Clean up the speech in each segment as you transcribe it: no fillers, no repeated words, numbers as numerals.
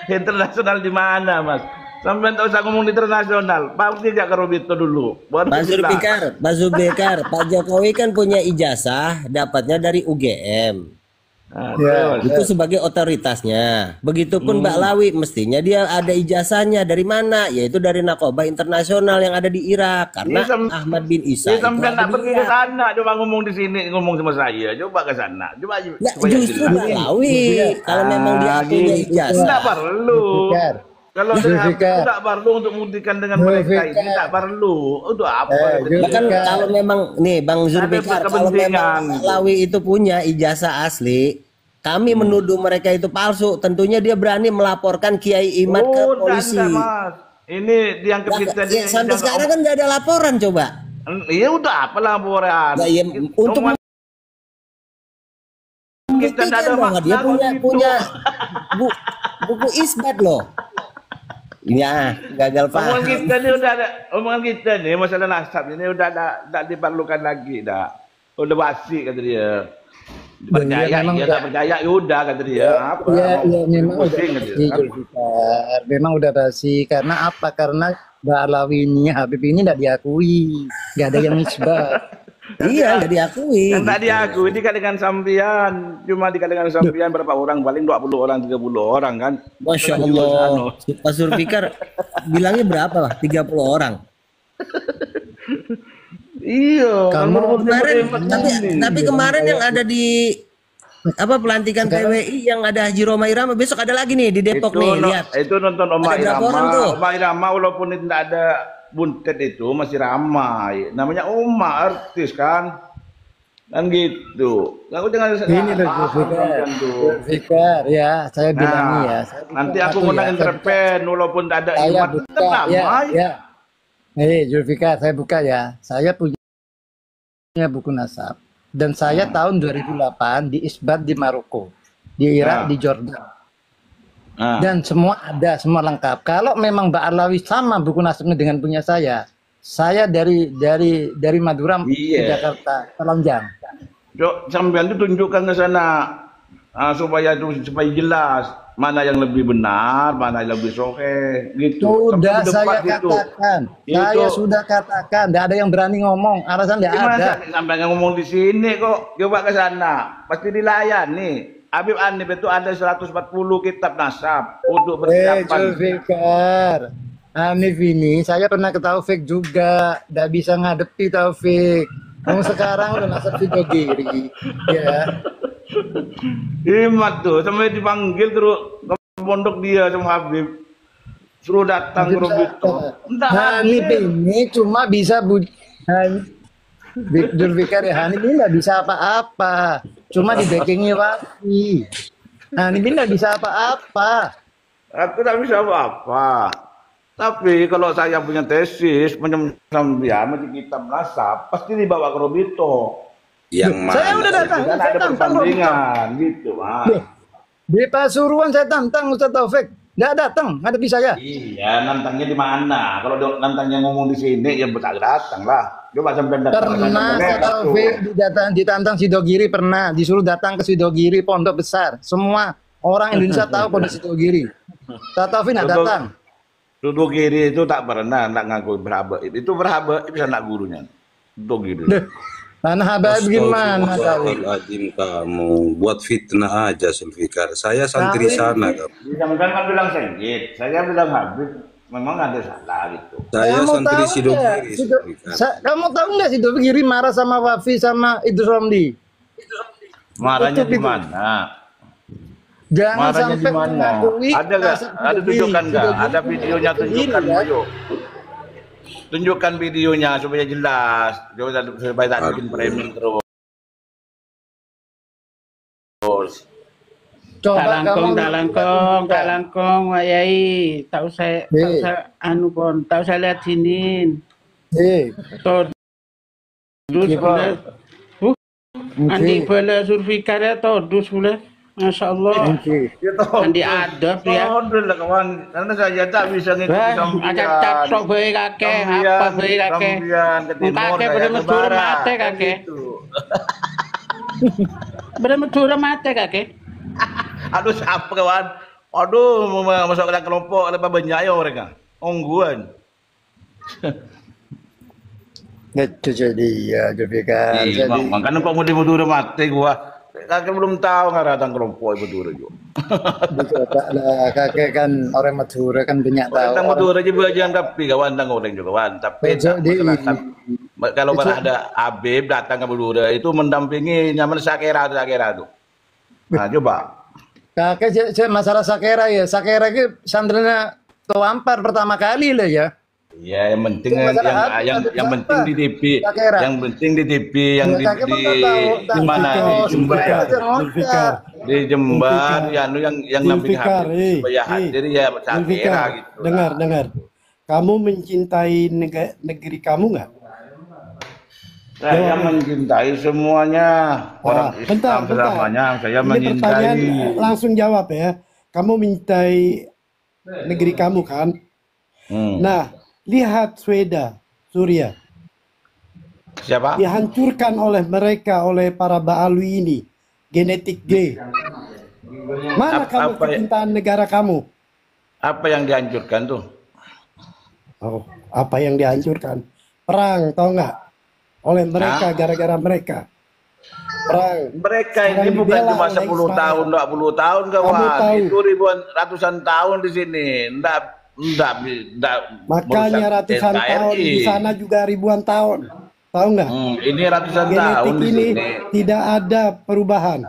Internasional di mana, Mas? Sampai tak usah ngomong internasional. Pasti gak ke Robito dulu. Pak Zulfikar, Pak Jokowi kan punya ijazah, dapatnya dari UGM. Itu sebagai otoritasnya. Begitupun Mbak Lawi, mestinya dia ada ijazahnya dari mana? Yaitu dari Narkoba Internasional yang ada di Irak. Karena Ahmad bin Isa. Sampai nak pergi ke sana, coba ngomong di sini, ngomong sama saya. Coba ke sana. Coba justru Mbak Lawi, kalau memang dia punya ijazah. Tidak perlu. Kalau tidak perlu untuk membuktikan dengan mereka ini, tidak perlu. Untuk apa? Bahkan kalau memang nih Bang Zulfikar, kalau memang Lawi itu punya ijazah asli, kami menuduh mereka itu palsu. Tentunya dia berani melaporkan Kiai Imad ke polisi. Ini dianggap kita sampai sekarang kan nggak ada laporan coba. Iya udah apa laporan? Untuk kita ada dia punya buku isbat loh. Ya, gagal paham. Omongan kita nih masalah nasab ini udah tak diperlukan lagi dah. Udah basi kata dia. Percaya dia tak percaya ya udah kata dia. Ya memang udah basi. Memang udah basi karena apa? Karena Mbak Alawi ini Habib ini tidak diakui, nggak ada yang isbat. Iya, nggak diakui. Kan tak diakui, dikatakan sampian. Cuma dikatakan sampian berapa orang? Paling 20 orang, 30 orang kan. Masya Allah. Pak Zulfikar bilangnya berapa lah? 30 orang. Iya. Tapi kemarin yang ada di pelantikan PWI yang ada Haji Roma Irama, besok ada lagi nih di Depok nih. Lihat. Itu nonton Oma Irama. Oma Irama walaupun tidak ada buntet itu masih ramai. Namanya Oma artis kan gitu. Aku jangan ini loh Zulfikar ya, saya bilang ya. Nanti aku ngundang interpen walaupun tidak ada imat tetap ramai. Zulfikar, saya buka ya. Saya punya buku nasab dan saya tahun 2008 diisbat di Maroko, di Irak, di Jordan. Dan semua ada, semua lengkap. Kalau memang Mbak Alawi sama buku nasabnya dengan punya saya dari Madura ke Jakarta, telanjang. Sampai itu tunjukkan ke sana supaya jelas mana yang lebih benar, mana yang lebih sohe, gitu. Sudah saya katakan, saya sudah katakan, tidak ada yang berani ngomong, alasan tidak ada. Sampai ngomong di sini kok, coba ke sana, pasti dilayani. Habib Hanif itu ada 140 kitab nasab untuk persiapan. Zulfikar, Hanif ini saya pernah ke Taufik juga, tidak bisa ngadepi Taufik. Kamu sekarang udah nasab Sidogiri, ya. Imat tuh, sampai dipanggil terus ke pondok dia sama Habib. Suruh datang ke Robito. Hanif ini cuma bisa Zulfikar ya, Hanif ini nggak bisa apa-apa. Cuma di backingi Wafi. Nah, ini nggak bisa apa-apa. Aku tak bisa apa-apa. Tapi kalau saya punya tesis, penyambian, masih kitab nasab, pasti dibawa ke Robito. Yang mana? Saya udah datang. Kan ada perbandingan, gitu, Mas. Di Pasuruan saya tantang Ustaz Taufik. Nggak datang, ngadepi saya. Iya, nantangnya di mana? Kalau nantangnya ngomong di sini, ya tak datang lah. Coba sampai datang. Pernah Taufik ditantang Sidogiri, pernah disuruh datang ke Sidogiri, pondok besar. Semua orang Indonesia tahu pondok Sidogiri. Taufik nggak datang. Sidogiri itu tak pernah, tak ngaku berhabaib. Itu berhabaib bisa nak gurunya. Sidogiri. Tanah Habaib gimana tahu? Kamu buat fitnah aja Zulfikar. Saya santri sana kamu. Kan bilang Senggit, saya bilang Habib. Memang ada salah gitu. Saya santri Sidogiri. Kamu tahu nggak Sidogiri marah sama Wafi sama Idrus Romli? Marahnya di mana? Jangan sampai mengakui. Ada nggak? Ada tunjukkan nggak? Ada videonya, tunjukkan ayo. Tunjukkan videonya supaya jelas, supaya tak bikin framing terus. Tak langkong, wayai, tak usah anu pon, tak usah lihat sini. Todus boleh, andi boleh Zulfikar ya todus boleh. Masya Allah, andi adab ya. Alhamdulillah kawan, karena saya tak bisa ngikuti sambian. Ada catrok bayi kakek, apa bayi kakek. Kakek bener-bener mate kakek. Bener-bener mate kakek. Aduh siapa kawan? Aduh, masuk ke kelompok lepas banyak ya mereka. Ongguan. Itu jadi ya Zulfikar. Iya, Jadi makanya Pak Mudi udah mati gua. Kakek belum tahu nggak datang kelompok Madura juga. dicoba lah, kakek kan orang Madura kan banyak tahu. Orang Madura aja belajar tapi kawan tang orang juga kawan. Tapi kalau pernah ada Habib datang ke Madura itu mendampingi nyaman Sakera tuh. Nah coba. Kakek masalah Sakera ya. Sakera itu sandranya Toampar pertama kali lah ya. Iya, yang penting yang penting di TV, yang penting di TV, yang di mana di Jember, yang namping Habib supaya hadir ya Sakera gitu. Dengar. Kamu mencintai negeri kamu nggak? Saya mencintai semuanya orang Islam selamanya. Saya mencintai. Langsung jawab ya. Kamu mencintai negeri kamu kan? Nah, lihat Sweden, Suriah. Siapa? Dihancurkan oleh mereka, oleh para Baalwi ini. Genetik G. Mana kamu kecintaan negara kamu? Apa yang dihancurkan tuh? Oh, apa yang dihancurkan? Perang, tau nggak? Oleh mereka, gara-gara mereka. Perang. Mereka ini bukan cuma 10 tahun, 20 tahun kawan. Itu ratusan tahun di sini. Makanya ratusan tahun di sana juga ribuan tahun, tahu nggak? Ini ratusan Genetik tahun di ini sini. Tidak ada perubahan.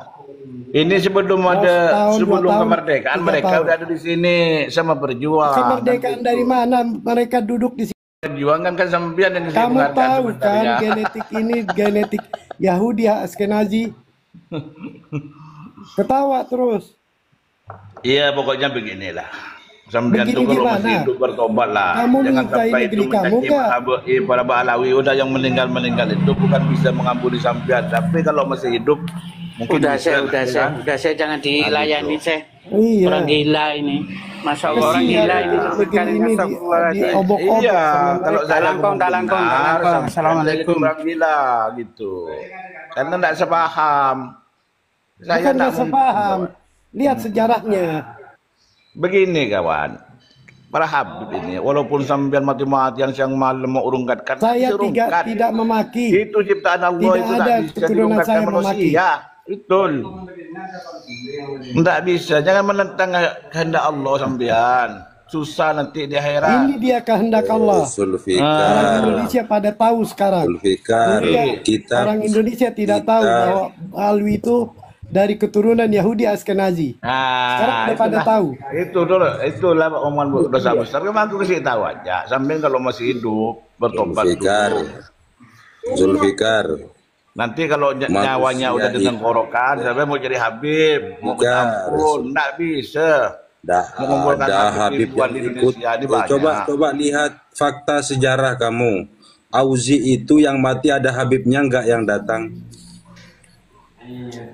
Ini sebelum kemerdekaan mereka udah ada di sini sama berjuang. Kemerdekaan dari mana? Mereka duduk di sini. Perjuangan kan sampean yang Kamu tahu kan genetik ini genetik Yahudi Askenazi. Ketawa terus. Iya pokoknya beginilah. Sampean tuh Begini kalau gimana? masih hidup bertobat lah. Kamu Jangan menyukai sampai negeri itu kamu mencaci nggak? para Ba'alawi udah yang meninggal itu bukan bisa mengampuni sampean. Tapi kalau masih hidup mungkin Udah bisa, saya jangan dilayani saya. Iya. Orang gila ini. Masya Allah orang Kasihan gila ini. negeri ini diobok-obok. Iya, sama kalau saya Dalangkong. Assalamualaikum. Orang gila gitu. Karena tidak sepaham. Bukan nggak sepaham. Lihat sejarahnya. Begini kawan, para Habib ini, walaupun sambil mati-matian siang malam mau urungkan, Saya tidak memaki. Itu ciptaan Allah, Tidak itu ada tidak bisa keturunan diurungkan saya memaki. manusia. Betul. Tidak bisa, jangan menentang kehendak Allah sampean. Susah nanti di akhirat. Ini dia kehendak Allah. Orang Zulfikar, Indonesia pada tahu sekarang. Zulfikar, Orang Indonesia tidak tahu bahwa Alwi itu dari keturunan Yahudi Askenazi. Sekarang udah pada tahu. Itulah omongan dosa besar. Memang aku kasih tahu aja. Sambil kalau masih hidup bertobat dulu. Zulfikar. Nanti kalau nyawanya udah dengan korokan, sampai mau jadi Habib, mau ampun, nggak bisa. Ada Habib yang ikut. Coba lihat fakta sejarah kamu. Auzi itu yang mati ada Habibnya nggak yang datang?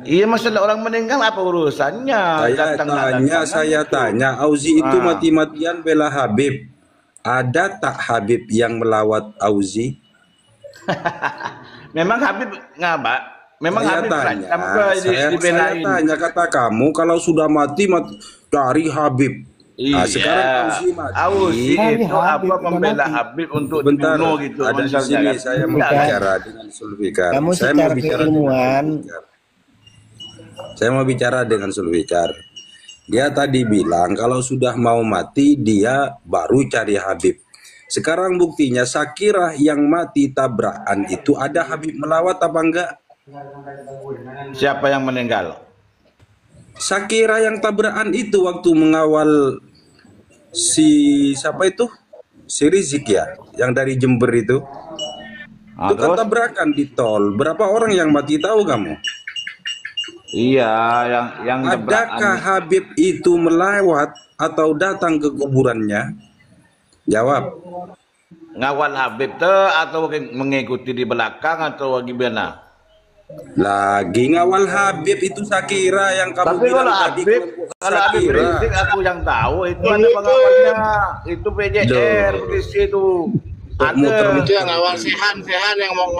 Iya, masalah orang meninggal apa urusannya? Saya tanya, Auzi itu mati-matian bela Habib. Ada tak Habib yang melawat Auzi? Memang Habib ngapa? Memang saya Habib saya tanya kata kamu kalau sudah mati cari Habib. Iya. Sekarang Auzi mati. Auzi itu apa membela Habib untuk dibunuh gitu? Ada di sini saya mau bicara dengan Zulfikar. Kamu secara keilmuan. Saya mau bicara dengan Zulfikar. Dia tadi bilang kalau sudah mau mati dia baru cari Habib. Sekarang buktinya Sakira yang mati tabrakan itu ada Habib melawat apa enggak? Siapa yang meninggal? Sakira yang tabrakan itu waktu mengawal siapa itu? Si Rizik ya, yang dari Jember itu. Itu kan tabrakan di tol. Berapa orang yang mati tahu kamu? Iya, yang adakah Habib itu melewat atau datang ke kuburannya? Jawab. Ngawal Habib tuh atau mengikuti di belakang atau gimana? Lagi ngawal Habib itu Sakira yang kamu Tapi bilang kalau tadi. kalau Habib Rizik aku yang tahu itu ada pengawalnya. Itu PJR polisi itu. Ada. Itu yang ngawal Sehan yang mau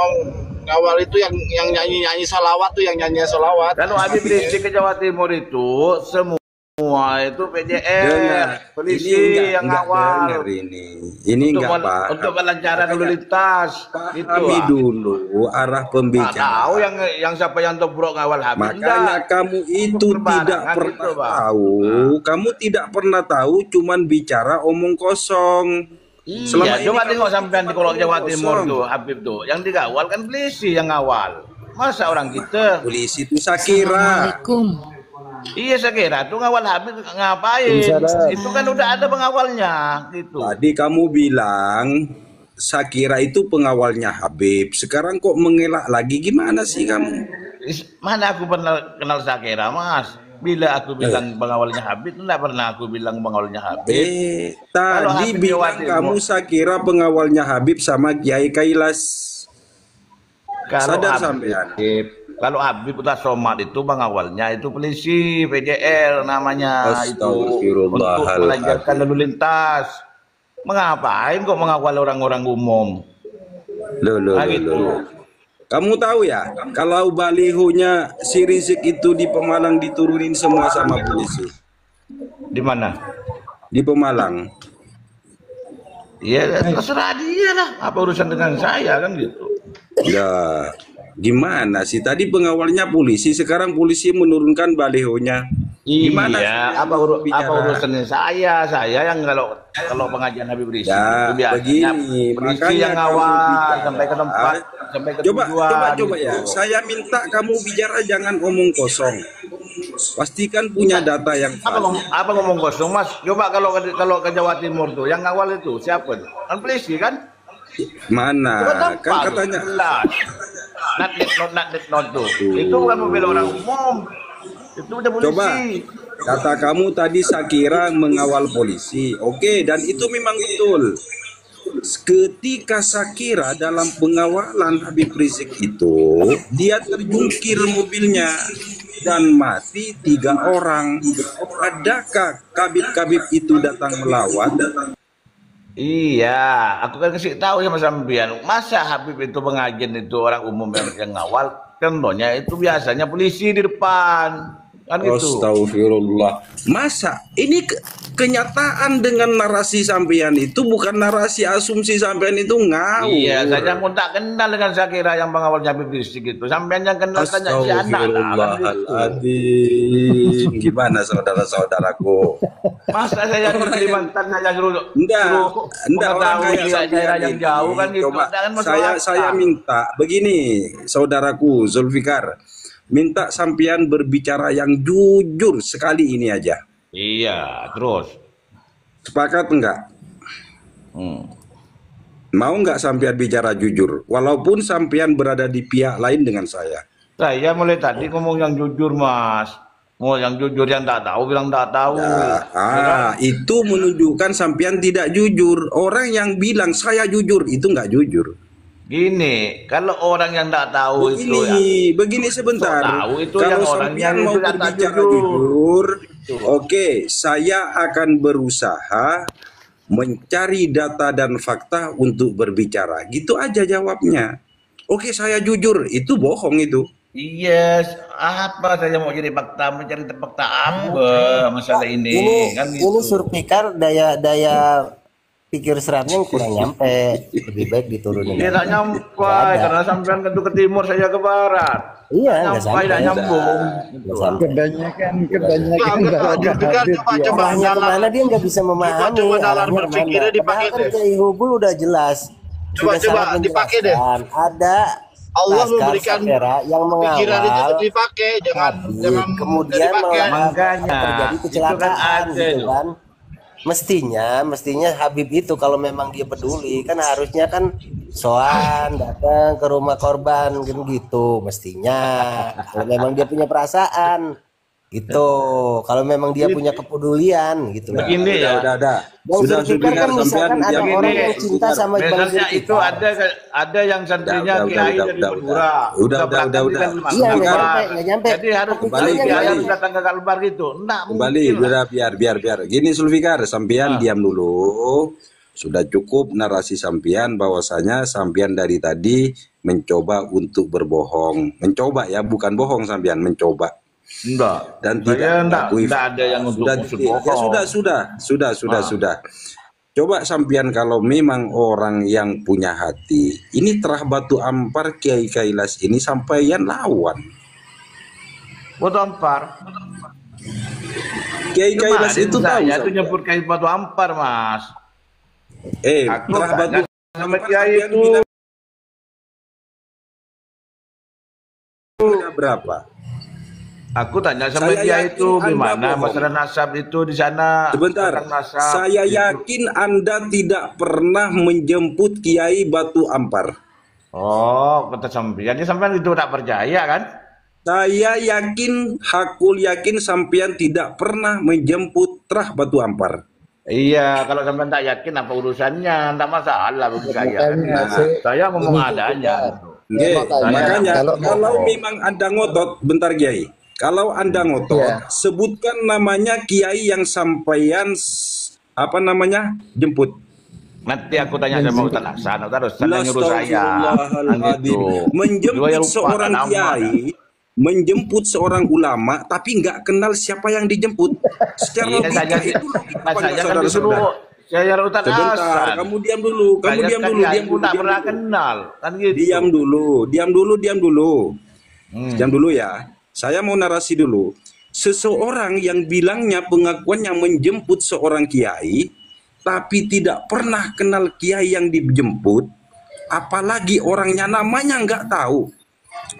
ngawal itu yang nyanyi salawat tuh yang nyanyi salawat. Kalau Habib Rizik ke Jawa Timur itu semua Wah, itu PJR, Dengar, polisi yang awal. dengar ini enggak Pak. Untuk kelancaran lalu lintas. Kami dulu arah pembicaraan. Tahu yang siapa yang tobrok ngawal Habib. Makanya kamu itu tidak pernah tahu. Kamu tidak pernah tahu, cuman bicara omong kosong. Iya, coba tengok sampean di Kolok Jawa Timur tuh, Habib tuh. Yang dikawal kan polisi yang ngawal. Masa orang kita? Polisi itu Sakira. Assalamualaikum. Iya, saya kira tuh ngawal Habib ngapain? Itu kan udah ada pengawalnya gitu. Tadi kamu bilang Sakira itu pengawalnya Habib. Sekarang kok mengelak lagi, gimana sih kamu? Mana aku pernah kenal Sakira, Mas? Bila aku bilang pengawalnya Habib, enggak pernah aku bilang pengawalnya Habib. Tadi bilang kamu Sakira pengawalnya Habib sama Kiai Kailas. Sadar sampean. Kalau Habib Utas Somad itu pengawalnya itu polisi PJR namanya itu untuk melancarkan lalu lintas. Mengapain kok mengawal orang-orang umum? Loh. Kamu tahu ya, kalau balihonya si Rizik itu di Pemalang diturunin semua sama polisi. Di mana? Di Pemalang. Iya, terserah dia lah. Apa urusan dengan saya kan gitu. Ya, gimana sih? Tadi pengawalnya polisi, sekarang polisi menurunkan balihonya. Gimana? Iya, apa urusannya saya? Saya yang kalau pengajian Habib Rizik ya, itu biasanya polisi yang ngawal sampai ke tempat, sampai ke coba gitu. ya. Saya minta kamu bicara jangan omong kosong. Pastikan punya data yang apa ngomong kosong, Mas? Coba kalau ke Jawa Timur tuh yang ngawal itu siapa tuh? Kan polisi kan? Mana? Kan katanya not tuh. Itu bukan mobil orang umum. Itu udah polisi. Coba kata kamu tadi Sakira mengawal polisi. Oke, dan itu memang betul. Ketika Sakira dalam pengawalan Habib Rizik itu, dia terjungkir mobilnya dan mati 3 orang. Adakah kabib-kabib itu datang melawan? Iya, aku kan kasih tahu ya Mas Ambian. Masa Habib itu pengajian itu orang umum yang ngawal? Contohnya itu biasanya polisi di depan. Kan gitu. Astagfirullah. Masa ini kenyataan dengan narasi sampean itu bukan narasi asumsi sampean itu ngawur. Iya, saya pun tak kenal dengan Sakira yang pengawalnya Habib Rizik gitu. Sampean yang kenal tanya si anak lah. Astagfirullahaladzim. Gimana saudara-saudaraku? Masa saya di Kalimantan saya suruh orang kayak daerah yang jauh kan gitu. Coba, saya minta begini, saudaraku Zulfikar. Minta sampean berbicara yang jujur sekali ini aja. Iya, terus. Sepakat enggak? Mau enggak sampean bicara jujur? Walaupun sampean berada di pihak lain dengan saya. Saya mulai tadi ngomong yang jujur, Mas. Mau yang jujur, yang tak tahu bilang tak tahu. Ya, itu menunjukkan sampean tidak jujur. Orang yang bilang saya jujur itu enggak jujur. Gini, kalau orang yang tak tahu begini sebentar. Tahu itu kalau yang orang yang mau berbicara jujur, oke, saya akan berusaha mencari data dan fakta untuk berbicara. Gitu aja jawabnya. Oke, saya jujur, itu bohong itu. Iya, apa saya mau jadi fakta, mencari fakta apa masalah ini? Kan gitu. Ini Zulfikar daya pikir seratnya kurang nyampe, lebih baik diturunin. Dia tak nyampe karena sampean ke timur, saya ke barat. Iya, nggak sampai, tidak nyambung. Kebanyakan coba kemana dia nggak bisa memahami. Coba dalam berpikirnya dipakai deh. Kiai Hubul udah jelas. Coba dipakai deh. Ada Allah memberikan yang pikiran itu mengawal, dipakai, jangan kemudian terjadi kecelakaan, gitu kan. Mestinya Habib itu kalau memang dia peduli kan harusnya kan soan datang ke rumah korban gitu mestinya, kalau memang dia punya perasaan gitu, kalau memang dia punya kepedulian gitu. Begini ya, sudah kan misalkan ada orang yang cinta sama Bang Zulfikar itu ada yang santrinya Kiai dari Madura. Udah. Iya, nggak nyampe. Jadi harus harus datang ke Kalbar gitu. Kembali, biar. Gini Zulfikar, sampean diam dulu. Sudah cukup narasi sampean bahwasanya sampean dari tadi mencoba untuk berbohong. Mencoba ya, bukan bohong sampean, mencoba. Enggak. Dan Saya tidak mengakui enggak ada yang untuk sudah, maksud ya, bohong. sudah. Coba sampean kalau memang orang yang punya hati, ini Terah Batu Ampar Kiai Kailas ini sampean lawan. Batu Ampar. Kiai Kailas itu tahu. Saya itu nyebut Kiai Batu Ampar, Mas. Aku Terah Batu sama Kiai itu berapa? Aku tanya sama Saya dia yakin itu Anda gimana bohong. masalah nasab itu di sana. Sebentar, tentang nasab, saya gitu. yakin Anda tidak pernah menjemput Kiai Batu Ampar. Oh, kata sampean. Jadi sampean itu tak percaya kan? Saya yakin, hakul yakin sampean tidak pernah menjemput Terah Batu Ampar. Iya, kalau sampean tak yakin apa urusannya, tak masalah bagi saya. Saya ngomong adanya. Oke, makanya kalau memang Anda ngotot, bentar Kiai. Kalau Anda ngotot, sebutkan namanya Kiai yang sampean jemput. Nanti aku tanya sama Ustaz Hasan, terus nyuruh saya. Menjemput seorang kiai, menjemput seorang ulama, tapi nggak kenal siapa yang dijemput. Secara logika itu saya disuruh. Saya Ustaz sebentar, Hasan. kamu diam dulu, diam dulu. Tak pernah kenal, kan gitu. Diam dulu ya. Saya mau narasi dulu. Seseorang yang bilangnya pengakuannya menjemput seorang kiai, tapi tidak pernah kenal kiai yang dijemput, apalagi orangnya namanya nggak tahu.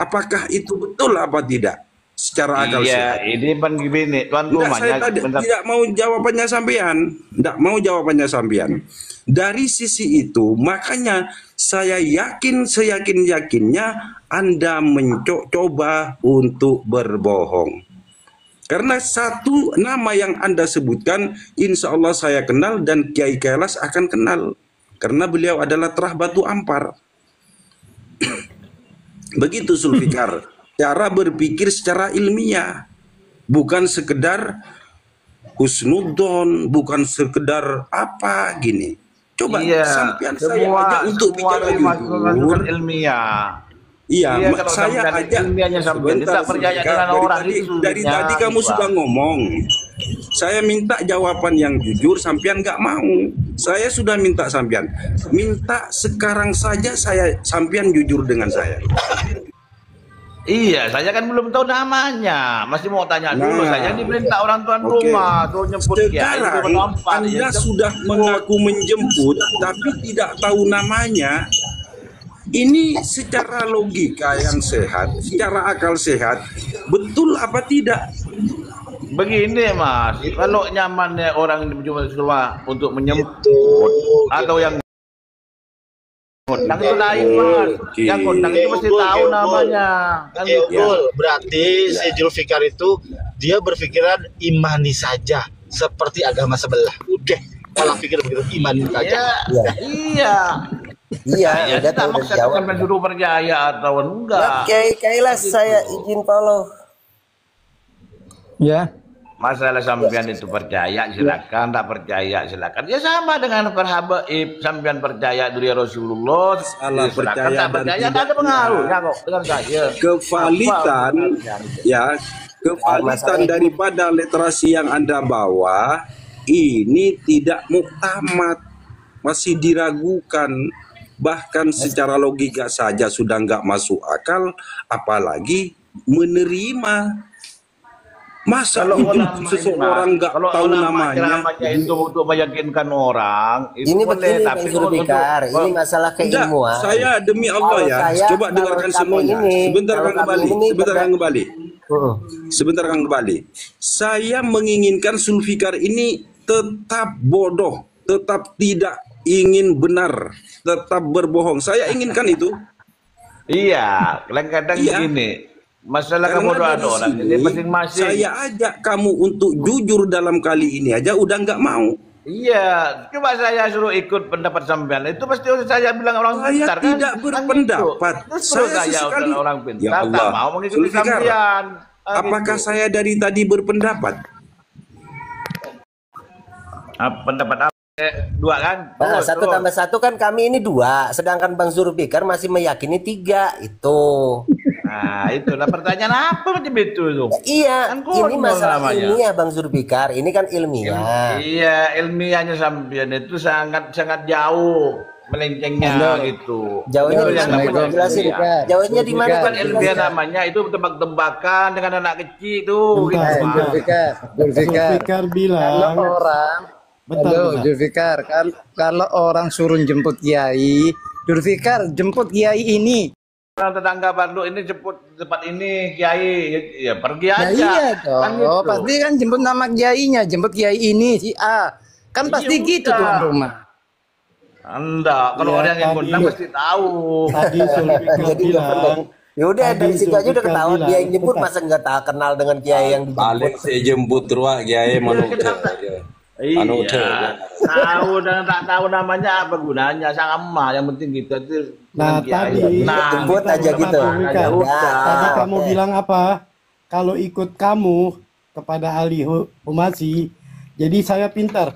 Apakah itu betul apa tidak? Secara akal sehat. Iya, ini begini, tuan rumahnya. Saya tidak mau jawabannya sampean. Dari sisi itu, makanya saya yakin seyakin-yakinnya Anda mencoba untuk berbohong. Karena satu nama yang Anda sebutkan, insya Allah saya kenal dan Kiai Kailas akan kenal. Karena beliau adalah Terah Batu Ampar. Begitu Zulfikar. Cara berpikir secara ilmiah, bukan sekedar husnudzon, bukan sekedar apa gini. Coba sampean saya ajak untuk bicara jujur ilmiah. Iya, saya ajak sebentar. Percaya dengan orang itu. Dari tadi kamu sudah ngomong. Saya minta jawaban yang jujur, sampean nggak mau. Saya sudah minta sampean. Minta sekarang saja sampean jujur dengan saya. Iya, saya kan belum tahu namanya. Masih mau tanya dulu. Saya diperintah orang tuan rumah tuh nyebut sekarang Anda sudah mengaku menjemput tapi tidak tahu namanya. Ini secara logika yang sehat, secara akal sehat, betul apa tidak? Begini Mas, kalau nyamannya orang cuma untuk menyebut atau yang ngundang itu lain Mas. Yang ngundang itu mesti tahu namanya. Kan Betul. Berarti si Zulfikar itu dia berpikiran imani saja seperti agama sebelah. Udah, malah pikir begitu, imani saja. Iya, udah tahu udah jawab. Kan suruh percaya atau enggak. Kiai Kailas saya izin follow. Ya. Masalah sampean itu percaya silakan, tak percaya silakan. Ya sama dengan perhabaib, sampean percaya dari Rasulullah, salah percaya tak percaya tak ada pengaruhnya kok dengan saya. Kevalitan daripada literasi yang Anda bawa ini tidak muktamad, masih diragukan. Bahkan secara logika saja sudah nggak masuk akal, apalagi menerima. Masa kalau seseorang nggak tahu namanya itu untuk meyakinkan orang itu ini boleh, begini tapi Bang Zulfikar, ini masalah keilmuan. Saya demi Allah coba dengarkan semuanya. Sebentar Kang kembali. Saya menginginkan Zulfikar ini tetap bodoh, tetap tidak ingin benar, tetap berbohong. Saya inginkan itu. Iya, kadang-kadang begini. Masalah kebodohan orang ini masing-masing. Saya ajak kamu untuk jujur dalam kali ini aja udah nggak mau. Iya, coba saya suruh ikut pendapat sampean itu pasti saya bilang orang pintar kan? Saya tidak berpendapat. Saya sesekali orang pintar, tak mau mengikuti sampean. Apakah saya dari tadi berpendapat? Pendapat apa? Dua kan? Nah, 1+1 kan kami ini 2, sedangkan Bang Zulfikar masih meyakini 3 itu. Nah, itulah pertanyaan apa macam itu tuh? Iya, Kan ini konyol masalah namanya. ilmiah Bang Zulfikar. Ini kan ilmiah. Iya, ilmiahnya sampean itu sangat jauh melencengnya gitu. Jauhnya Itu di yang mana? namanya Jelasin. ilmiah. Jauhnya di mana? Bukan ilmiah namanya, itu tebak-tebakan dengan anak kecil tuh. Bentar, Gitu. bentar. Zulfikar bilang, Kalau orang, bentar, halo bentar. Zulfikar, kalau orang suruh jemput kiai, Zulfikar jemput kiai ini. Orang tetangga baru ini jemput tempat ini kiai, ya pergi Nah, aja. iya dong, Kan gitu. pasti kan jemput nama kiainya, jemput kiai ini si A. Kan pasti Iya, gitu udah. tuan rumah. Enggak, kalau Iya, orang yang tadi- ngundang pasti tahu. Tadi Zulfikar Jadi nggak bilang, perlu. Ya udah Tadi dari situ aja udah Zulfikar ketahuan bilang, dia yang jemput, bentar. masa nggak tak kenal dengan kiai yang Balik dijemput. saya jemput ruak kiai manuk. Iya, Anu, tahu dan tak tahu namanya apa gunanya sama, yang penting gitu itu. Nah, tadi jemput kita aja gitu. Zulfikar. Ya udah. Tadi kamu oke. bilang apa? Kalau ikut kamu kepada ahli humasi, jadi saya pintar.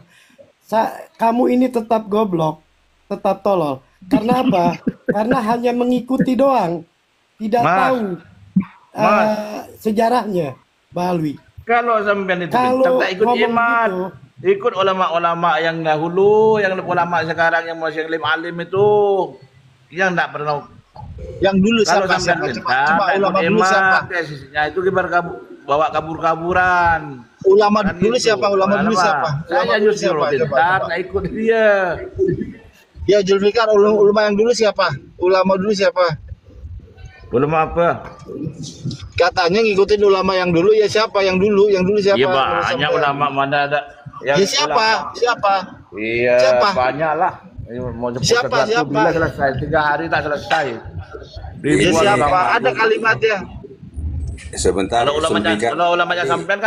Kamu ini tetap goblok, tetap tolol. Karena apa? Karena hanya mengikuti doang, tidak Mas. tahu sejarahnya, Balwi. Kalau sampean itu Kalau tak ikut ngomong iman, gitu, ikut ulama-ulama yang dahulu, yang ulama sekarang yang masih alim itu, yang tak pernah. Yang dulu Kalau siapa? sampean Siapa? minta, Coba tak ulama ikut dulu siapa? iman, tesisnya itu bawa kabur-kaburan. Ulama Kan dulu gitu. siapa? Ulama dulu siapa? Saya Ulama dulu justru siapa? Coba, pintar, coba. tak ikut dia. Ya Zulfikar, ulama yang dulu siapa? Ulama dulu siapa? Belum apa? Katanya ngikutin ulama yang dulu, ya siapa? Yang dulu siapa? Iya Menurut banyak sampean? ulama mana ada. Ya siapa? ulama. Siapa? Iya, Siapa? banyak lah. Mau sebut Siapa? satu-satu Siapa? bila selesai 3 hari tak selesai. Ya Ribuan siapa? ulama. Ada kalimatnya. Sebentar, Kalau ulamanya, Zulfikar. kalau ulamanya sampean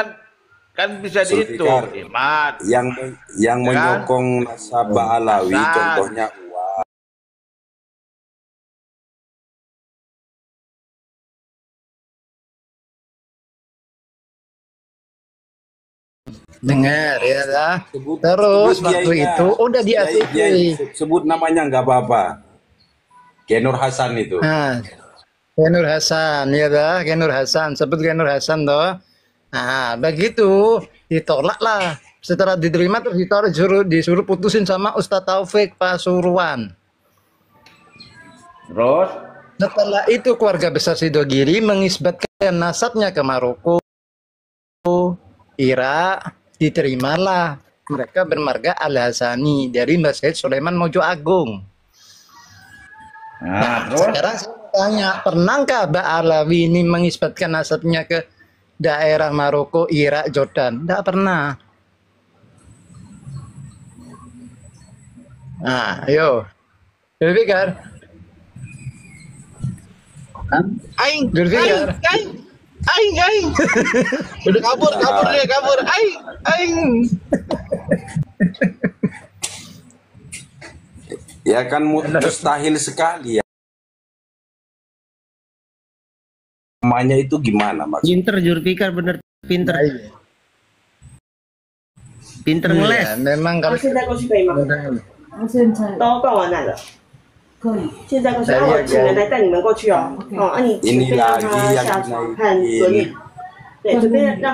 kan bisa dihitung. Zulfikar. Imat. yang Ya kan? menyokong nasabah Alawi, Kan. contohnya Dengar ya dah. Sebut- Terus sebut waktu kiainya. itu udah diakui. Sebut namanya nggak apa-apa. Kenur Hasan itu. Nah, Kenur Hasan ya dah, Kenur Hasan, sebut Kenur Hasan toh. Nah, begitu ditolak lah. Setelah diterima terus disuruh putusin sama Ustadz Taufik Pasuruan. Terus Setelah itu keluarga besar Sidogiri mengisbatkan nasabnya ke Maroko, Irak, diterimalah mereka bermarga Al-Hasani dari Masjid Sulaiman Mojo Agung. Nah, sekarang saya tanya, pernahkah Mbak Alawi ini mengisbatkan nasabnya ke daerah Maroko, Irak, Jordan? Tidak pernah. Nah, ayo. Zulfikar. Aing, Zulfikar. aing. Udah kabur dia, kabur. Aing. Ya kan mustahil sekali ya. Namanya itu gimana Mas? Pinter Zulfikar, bener pinter. Pinter ngeles. Ya, memang kalau 现在过去可以吗？都办完了。可以。现在过去，我请人来带你们过去哦。哦，你请便让他下床和轮椅。对，准备让。